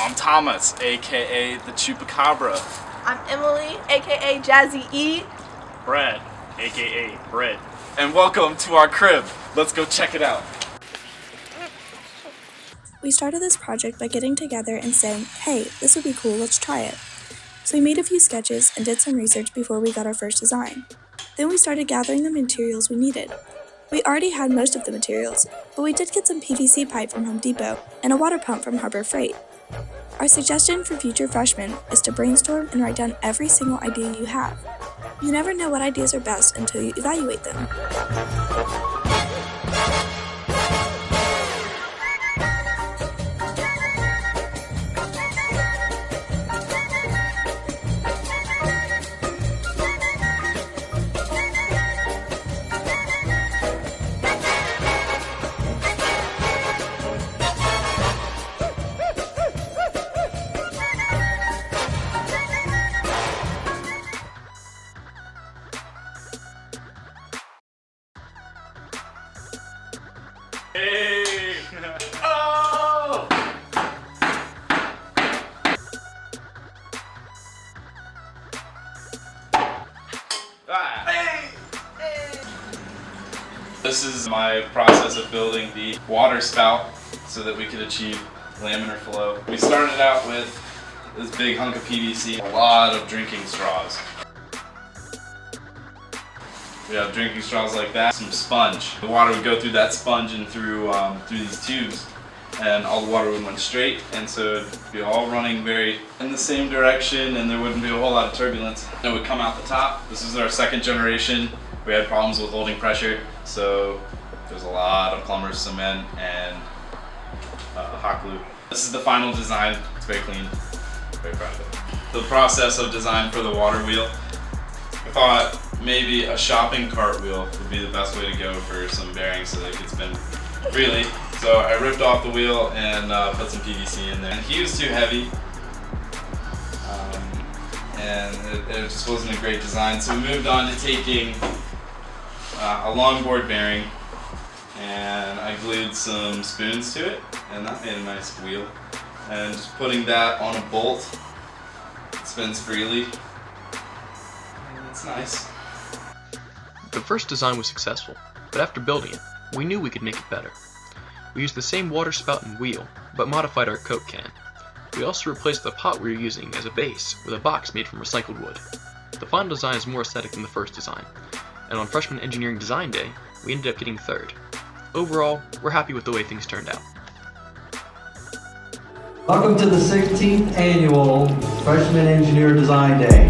I'm Thomas, aka the Chupacabra. I'm Emily, aka Jazzy E. Brad, aka Bread. And welcome to our crib. Let's go check it out. We started this project by getting together and saying, hey, this would be cool, let's try it. So we made a few sketches and did some research before we got our first design. Then we started gathering the materials we needed. We already had most of the materials, but we did get some PVC pipe from Home Depot and a water pump from Harbor Freight. Our suggestion for future freshmen is to brainstorm and write down every single idea you have. You never know what ideas are best until you evaluate them. Hey! Oh! This is my process of building the water spout so that we could achieve laminar flow. We started out with this big hunk of PVC, a lot of drinking straws. We have drinking straws like that, some sponge. The water would go through that sponge and through these tubes, and all the water would run straight, and so it'd be all running very in the same direction, and there wouldn't be a whole lot of turbulence. It would come out the top. This is our second generation. We had problems with holding pressure, so there's a lot of plumber's cement and hot glue. This is the final design. It's very clean. Very proud of it. The process of design for the water wheel. I thought maybe a shopping cart wheel would be the best way to go for some bearings so that it could spin freely. So I ripped off the wheel and put some PVC in there. And he was too heavy, and it just wasn't a great design. So we moved on to taking a longboard bearing, and I glued some spoons to it, and that made a nice wheel. And just putting that on a bolt, it spins freely. It's nice. The first design was successful, but after building it, we knew we could make it better. We used the same water spout and wheel, but modified our Coke can. We also replaced the pot we were using as a base with a box made from recycled wood. The final design is more aesthetic than the first design, and on Freshman Engineering Design Day, we ended up getting third. Overall, we're happy with the way things turned out. Welcome to the 16th annual Freshman Engineer Design Day.